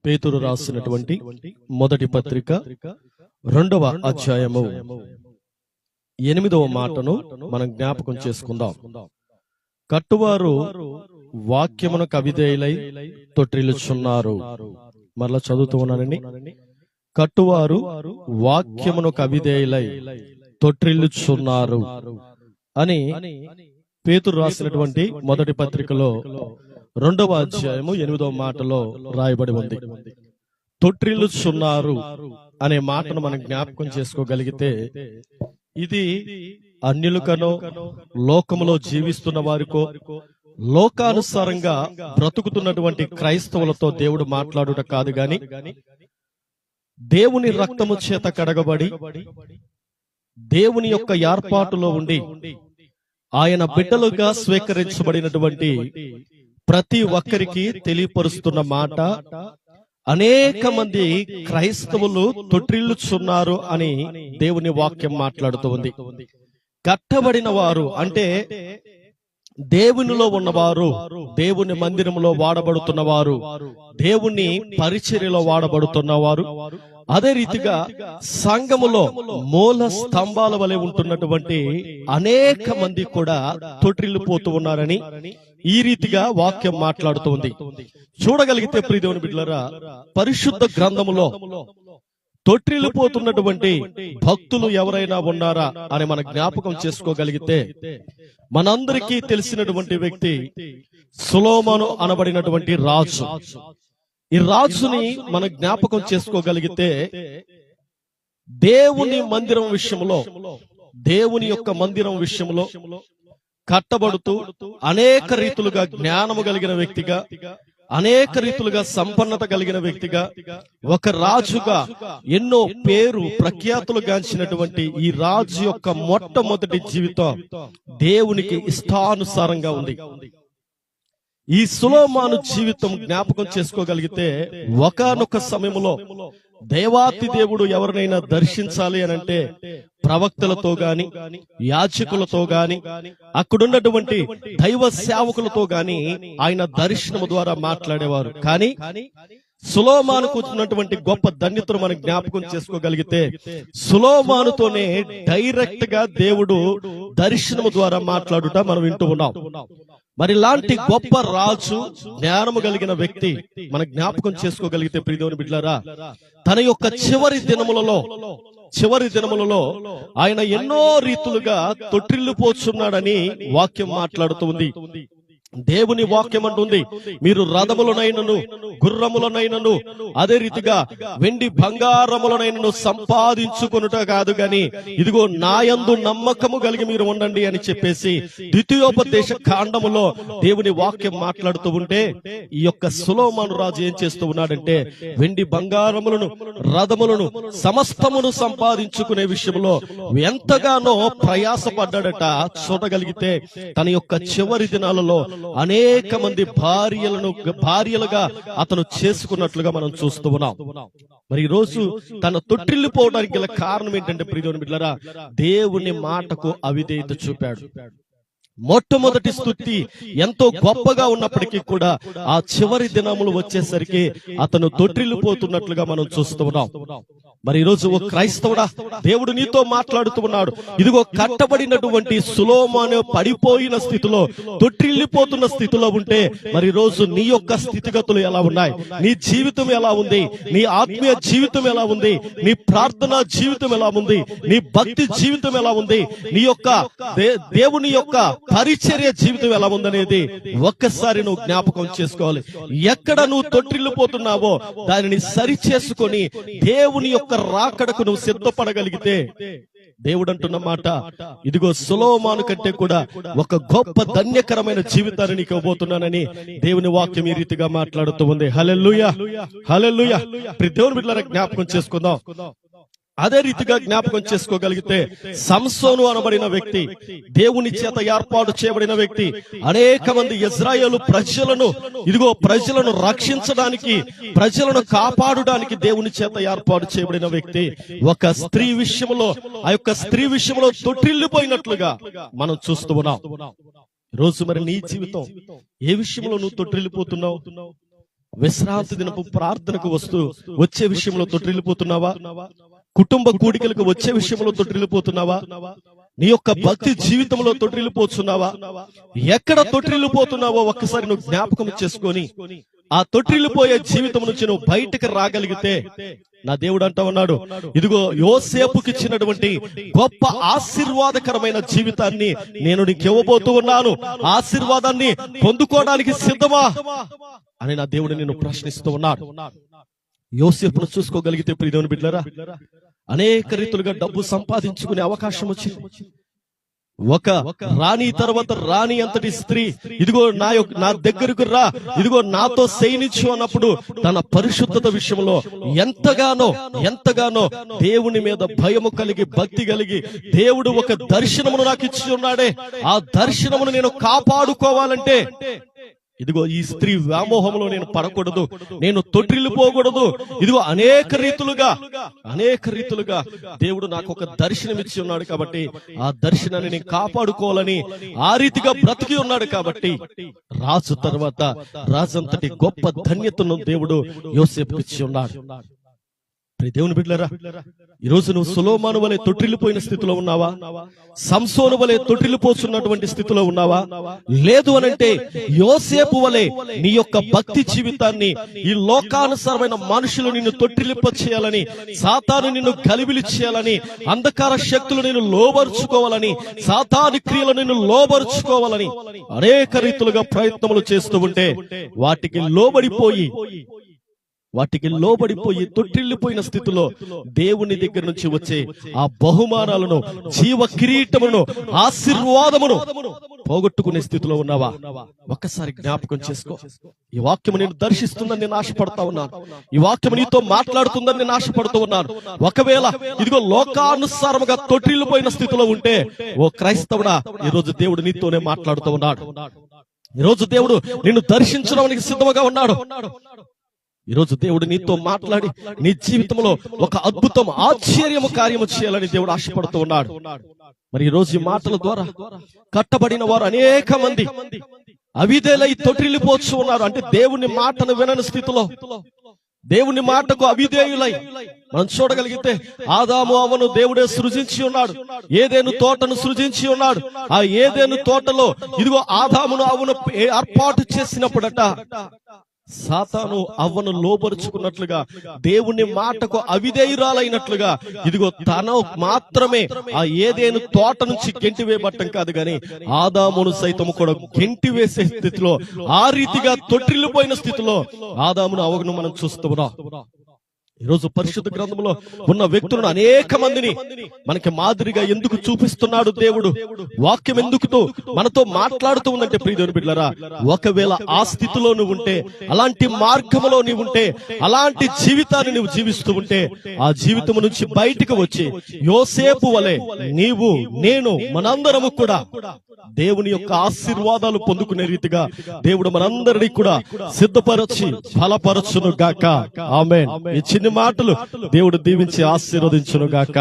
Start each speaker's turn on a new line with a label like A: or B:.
A: పేతురు రాసినటువంటి మొదటి పత్రిక 2వ అధ్యాయము 8వ మాటను మనం జ్ఞాపకం చేసుకుందాం. కట్టువారు వాక్యమునకు అవిధేయులై తొట్రిల్లుచున్నారు. మరలా చదువుతూ ఉన్నానండి. కట్టువారు వాక్యమునకు అవిధేయులై తొట్రిల్లుచున్నారు అని పేతురు రాసినటువంటి మొదటి పత్రికలో 2వ అధ్యాయము 8వ మాటలో రాయబడి ఉంది. తొట్రిల్లుచున్నారు అనే మాటను మనం జ్ఞాపకం చేసుకోగలిగితే ఇది అన్యులకనో లోకములో జీవిస్తున్న వారికో లోకానుసారంగా బ్రతుకుతున్నటువంటి క్రైస్తవులతో దేవుడు మాట్లాడుట కాదు గాని, దేవుని రక్తము చేత కడగబడి దేవుని యొక్క ఏర్పాటులో ఉండి ఆయన బిడ్డలుగా స్వీకరించబడినటువంటి ప్రతి ఒక్కరికి తెలియపరుస్తున్న మాట, అనేక మంది క్రైస్తవులు తొట్రిల్లుచున్నారు అని దేవుని వాక్యం మాట్లాడుతూ ఉంది. కట్టబడిన వారు అంటే దేవునిలో ఉన్నవారు, దేవుని మందిరంలో వాడబడుతున్నవారు, దేవుని పరిచర్యలో వాడబడుతున్నవారు, అదే రీతిగా సంఘములో మూల స్తంభాల వలె ఉంటున్నటువంటి అనేక మంది కూడా తొట్రిల్లిపోతూ ఉన్నారని ఈ రీతిగా వాక్యం మాట్లాడుతూ ఉంది. చూడగలిగితే ప్రియ దేవుని బిడ్డలారా, పరిశుద్ధ గ్రంథములో తొట్రిల్లిపోతున్నటువంటి భక్తులు ఎవరైనా ఉన్నారా అని మనం జ్ఞాపకం చేసుకోగలిగితే మనందరికీ తెలిసినటువంటి వ్యక్తి సొలొమోను అనబడినటువంటి రాజు. ఈ రాజుని మనం జ్ఞాపకం చేసుకోగలిగితే దేవుని మందిరం విషయంలో, దేవుని యొక్క మందిరం విషయంలో కట్టబడుతూ అనేక రీతులుగా జ్ఞానము కలిగిన వ్యక్తిగా, అనేక రీతులుగా సంపన్నత కలిగిన వ్యక్తిగా, ఒక రాజుగా ఎన్నో పేరు ప్రఖ్యాతులు గాంచినటువంటి ఈ రాజు యొక్క మొట్టమొదటి జీవితం దేవునికి ఇష్టానుసారంగా ఉంది. ఈ సొలొమోను జీవితం జ్ఞాపకం చేసుకోగలిగితే ఒకానొక సమయంలో దేవాతి దేవుడు ఎవరినైనా దర్శించాలి అని అంటే ప్రవక్తలతో గాని, యాజకులతో గాని, అక్కడున్నటువంటి దైవ సేవకులతో గాని ఆయన దర్శనము ద్వారా మాట్లాడేవారు. కానీ సొలొమోనుకు ఉన్నటువంటి గొప్ప ధన్యతను మనం జ్ఞాపకం చేసుకోగలిగితే సొలొమోనుతోనే డైరెక్ట్ గా దేవుడు దర్శనము ద్వారా మాట్లాడుట మనం వింటూ ఉన్నాం. మరి ఇలాంటి గొప్ప రాజు, జ్ఞానము కలిగిన వ్యక్తి మనం జ్ఞాపకం చేసుకోగలిగితే ప్రియ దేవుని బిడ్డలారా, తన యొక్క చివరి దినములలో ఆయన ఎన్నో రీతులుగా తొట్రిల్లిపోతున్నాడని వాక్యం మాట్లాడుతూ ఉంది. దేవుని వాక్యం అంటుంది, మీరు రథములనైనను గుర్రములనైనను అదే రీతిగా వెండి బంగారములనైనను సంపాదించుకొనుట కాదు గాని ఇదిగో నాయందు నమ్మకము కలిగి మీరు ఉండండి అని చెప్పేసి ద్వితీయోపదేశ కాండములో దేవుని వాక్యం మాట్లాడుతూ ఉంటే ఈ యొక్క సొలొమోను రాజు ఏం చేస్తూ ఉన్నాడంటే వెండి బంగారములను, రథములను, సమస్తమును సంపాదించుకునే విషయంలో ఎంతగానో ప్రయాసపడ్డాడట. చూడగలిగితే తన యొక్క చివరి దినాలలో అనేక మంది భార్యలుగా అతను చేసుకున్నట్లుగా మనం చూస్తూ ఉన్నాం. మరి ఈ రోజు తన తొట్రిల్లిపోవడానికి గల కారణం ఏంటంటే ప్రియ దేవుని బిడ్డలారా, దేవుని మాటకు అవిధేయత చూపాడు. మొట్టమొదటి స్తుతి ఎంతో గొప్పగా ఉన్నప్పటికీ కూడా ఆ చివరి దినములు వచ్చేసరికి అతను తొట్రిల్లిపోతున్నట్లుగా మనం చూస్తూ ఉన్నాం. మరి ఈ రోజు ఓ క్రైస్తవుడా, దేవుడు నీతో మాట్లాడుతూ ఉన్నాడు. ఇదిగో కట్టబడినటువంటి సొలొమోను పడిపోయిన స్థితిలో, తొట్రిల్లిపోతున్న స్థితిలో ఉంటే మరి ఈ రోజు నీ యొక్క స్థితిగతులు ఎలా ఉన్నాయి, నీ జీవితం ఎలా ఉంది, నీ ఆత్మీయ జీవితం ఎలా ఉంది, నీ ప్రార్థనా జీవితం ఎలా ఉంది, నీ భక్తి జీవితం ఎలా ఉంది, నీ యొక్క దేవుని యొక్క పరిచర్య జీవితం ఎలా ఉందనేది ఒక్కసారి నువ్వు జ్ఞాపకం చేసుకోవాలి. ఎక్కడ నువ్వు తొట్రిల్లిపోతున్నావో దానిని సరి చేసుకొని దేవుని యొక్క రాకడకు నువ్వు సిద్ధపడగలిగితే దేవుడు అంటున్న మాట, ఇదిగో సొలొమోను కంటే కూడా ఒక గొప్ప ధన్యకరమైన జీవితాన్ని నీకు ఇవ్వబోతున్నానని దేవుని వాక్యం ఈ రీతిగా మాట్లాడుతూ ఉంది. హల్లెలూయా, హల్లెలూయా. దేవుని బిడ్డలారా, జ్ఞాపకం చేసుకుందాం. అదే రీతిగా జ్ఞాపకం చేసుకోగలిగితే సంసోను అనబడిన వ్యక్తి, దేవుని చేత ఏర్పాటు చేయబడిన వ్యక్తి, అనేక మంది ఇశ్రాయేలు ప్రజలను రక్షించడానికి, ప్రజలను కాపాడడానికి దేవుని చేత ఏర్పాటు చేయబడిన వ్యక్తి ఒక స్త్రీ విషయంలో, ఆ యొక్క స్త్రీ విషయంలో తొట్రిల్లిపోయినట్లుగా మనం చూస్తూ ఉన్నాం. రోజు మరి నీ జీవితం ఏ విషయంలో నువ్వు తొట్రిల్లిపోతున్నావు? విశ్రాంతి దినపు ప్రార్థనకు వచ్చే విషయంలో తొట్టిల్లిపోతున్నావా? కుటుంబ కూడికలకు వచ్చే విషయంలో తొట్టిల్లిపోతున్నావా? నీ యొక్క భక్తి జీవితంలో తొట్టిల్లిపోతున్నావా? ఎక్కడ తొట్టిల్లిపోతున్నావో ఒక్కసారి నువ్వు జ్ఞాపకం చేసుకొని ఆ తొట్టిల్లిపోయే జీవితం నుంచి నువ్వు బయటకు రాగలిగితే, నా దేవుడు అంటా ఉన్నాడు, ఇదిగో యోసేపుకి ఇచ్చినటువంటి గొప్ప ఆశీర్వాదకరమైన జీవితాన్ని నేను నీకు ఇవ్వబోతూ ఉన్నాను. ఆశీర్వాదాన్ని పొందుకోవడానికి సిద్ధమా అని నా దేవుడు నిన్ను ప్రశ్నిస్తూ ఉన్నాడు. యోసేపును చూసుకోగలిగితే ప్రియదేవుని బిడ్డలారా, అనేక రీతులుగా డబ్బు సంపాదించుకునే అవకాశం వచ్చింది. ఒక రాణి తర్వాత రాణి అంతటి స్త్రీ ఇదిగో నా దగ్గరకు రా, ఇదిగో నాతో శయనించు అన్నప్పుడు తన పరిశుద్ధత విషయంలో ఎంతగానో దేవుని మీద భయము కలిగి భక్తి కలిగి, దేవుడు ఒక దర్శనమును నాకు ఇచ్చి ఉన్నాడే, ఆ దర్శనమును నేను కాపాడుకోవాలంటే ఇదిగో ఈ స్త్రీ వ్యామోహంలో నేను పడకూడదు, నేను తొట్టిల్లిపోకూడదు. ఇదిగో అనేక రీతులుగా దేవుడు నాకు ఒక దర్శనం ఇచ్చి ఉన్నాడు కాబట్టి ఆ దర్శనాన్ని నేను కాపాడుకోవాలని ఆ రీతిగా బ్రతికి ఉన్నాడు కాబట్టి రాజు తర్వాత రాజంతటి గొప్ప ధన్యతను దేవుడు యోసేపుకి ఇచ్చి ఉన్నాడు. దేవుని బిడ్డలారా, ఈ రోజు నువ్వు సొలొమోను వలె తొట్టిల్లిపోయిన స్థితిలో ఉన్నావా? సంసోను వలె తొట్టిల్లిపోతున్నటువంటి స్థితిలో ఉన్నావా? లేదు అనంటే యోసేపు వలె నీ యొక్క భక్తి జీవితాన్ని ఈ లోకానుసారమైన మనుషులు నిన్ను తొట్టిల్లిప చేయాలని, సాతాను నిన్ను గలిబిలి చేయాలని, అంధకార శక్తులు నిన్ను లోబరుచుకోవాలని, సాతాను క్రియలు నిన్ను లోబరుచుకోవాలని అనేక రీతులుగా ప్రయత్నములు చేస్తూ ఉంటే వాటికి లోబడిపోయి తొట్టిల్లిపోయిన స్థితిలో దేవుని దగ్గర నుంచి వచ్చే ఆ బహుమానాలను, జీవ కిరీటమును, ఆశీర్వాదమును పోగొట్టుకునే స్థితిలో ఉన్నావా? ఒక్కసారి జ్ఞాపకం చేసుకో. ఈ వాక్యము నేను దర్శిస్తుందని నేను ఆశపడతా ఉన్నాను. ఈ వాక్యము నీతో మాట్లాడుతుందని నేను ఆశపడుతూ ఉన్నాను. ఒకవేళ ఇదిగో లోకానుసారముగా తొట్టిల్లిపోయిన స్థితిలో ఉంటే, ఓ క్రైస్తవుడా, ఈ రోజు దేవుడు నీతోనే మాట్లాడుతూ ఉన్నాడు. ఈ రోజు దేవుడు నిన్ను దర్శించడానికి సిద్ధంగా ఉన్నాడు. ఈ రోజు దేవుడు నీతో మాట్లాడి నీ జీవితంలో ఒక అద్భుతం, ఆశ్చర్యము కార్యము చేయాలని దేవుడు ఆశపడుతూ ఉన్నాడు. మరి ఈ రోజు ఈ మాటల ద్వారా కట్టబడిన వారు అనేక మంది అవిధేలై తొట్టిల్లిపోతూ ఉన్నారు. అంటే దేవుని మాటను వినని స్థితిలో, దేవుని మాటకు అవిధేయులై మనం చూడగలిగితే ఆదాము అవ్వను దేవుడే సృజించి ఉన్నాడు. ఏదేను తోటను సృజించి ఉన్నాడు. ఆ ఏదేను తోటలో ఇదిగో ఆదామును అవ్వను ఏర్పాటు చేసినప్పుడట సాతాను అవ్వను లోబరుచుకున్నట్లుగా, దేవుని మాటకు అవిధేయురాలైనట్లుగా, ఇదిగో తను మాత్రమే ఆ ఏదేను తోట నుంచి గెంటి వేయబట్టం కాదు గాని ఆదామును సైతము కూడా గెంటి వేసే స్థితిలో, ఆ రీతిగా తొట్టిల్లిపోయిన స్థితిలో ఆదామును అవ్వను మనం చూస్తున్నాం. ఈ రోజు పరిశుద్ధ గ్రంథంలో ఉన్న వ్యక్తులను అనేక మందిని మనకి మాదిరిగా ఎందుకు చూపిస్తున్నాడు దేవుడు? వాక్యం ఎందుకుతో మనతో మాట్లాడుతూ ఉందంటే ప్రియదేవుని బిడ్డలారా, ఒకవేళ ఆ స్థితిలో నువ్వు ఉంటే, అలాంటి మార్గంలో నీవు ఉంటే, అలాంటి జీవితాన్ని నువ్వు జీవిస్తూ ఉంటే, ఆ జీవితం నుంచి బయటకు వచ్చి యోసేపు వలె నీవు, నేను, మనందరము కూడా దేవుని యొక్క ఆశీర్వాదాలు పొందుకునే రీతిగా దేవుడు మనందరినీ కూడా సిద్ధపరచి బలపరచును గాక. ఆమేన్. ఈ చిన్ని మాటలు దేవుడు దీవించి ఆశీర్వదించును గాక.